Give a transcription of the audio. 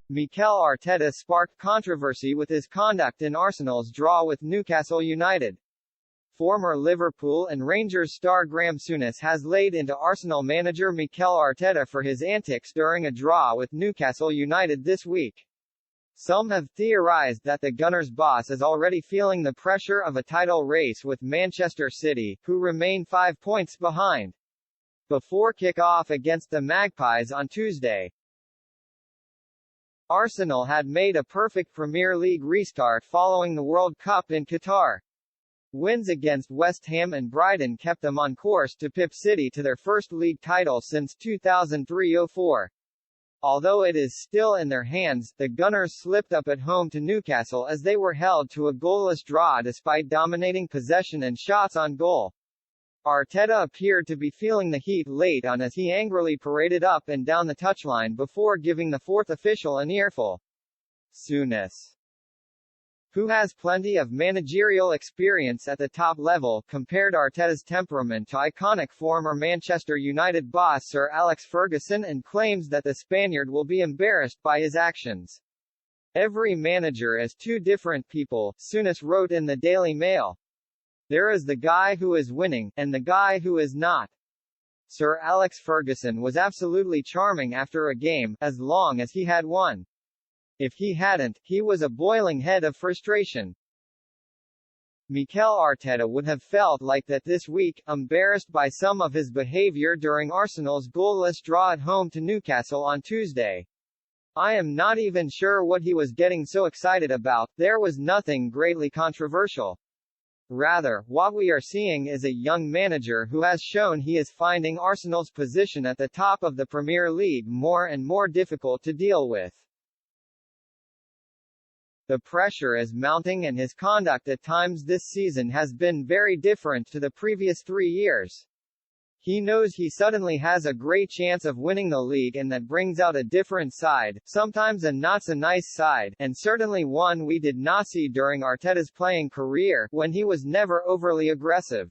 Mikel Arteta sparked controversy with his conduct in Arsenal's draw with Newcastle United. Former Liverpool and Rangers star Graeme Souness has laid into Arsenal manager Mikel Arteta for his antics during a draw with Newcastle United this week. Some have theorized that the Gunners' boss is already feeling the pressure of a title race with Manchester City, who remain 5 points behind. Before kick-off against the Magpies on Tuesday, Arsenal had made a perfect Premier League restart following the World Cup in Qatar. Wins against West Ham and Brighton kept them on course to pip City to their first league title since 2003-04. Although it is still in their hands, the Gunners slipped up at home to Newcastle as they were held to a goalless draw despite dominating possession and shots on goal. Arteta appeared to be feeling the heat late on as he angrily paraded up and down the touchline before giving the fourth official an earful. Souness, who has plenty of managerial experience at the top level, compared Arteta's temperament to iconic former Manchester United boss Sir Alex Ferguson and claims that the Spaniard will be embarrassed by his actions. "Every manager is two different people," Souness wrote in the Daily Mail. "There is the guy who is winning, and the guy who is not." Sir Alex Ferguson was absolutely charming after a game, as long as he had won. If he hadn't, he was a boiling head of frustration. Mikel Arteta would have felt like that this week, embarrassed by some of his behavior during Arsenal's goalless draw at home to Newcastle on Tuesday. "I am not even sure what he was getting so excited about, there was nothing greatly controversial. Rather, what we are seeing is a young manager who has shown he is finding Arsenal's position at the top of the Premier League more and more difficult to deal with. The pressure is mounting and his conduct at times this season has been very different to the previous 3 years. He knows he suddenly has a great chance of winning the league and that brings out a different side, sometimes a not-so-nice side, and certainly one we did not see during Arteta's playing career, when he was never overly aggressive.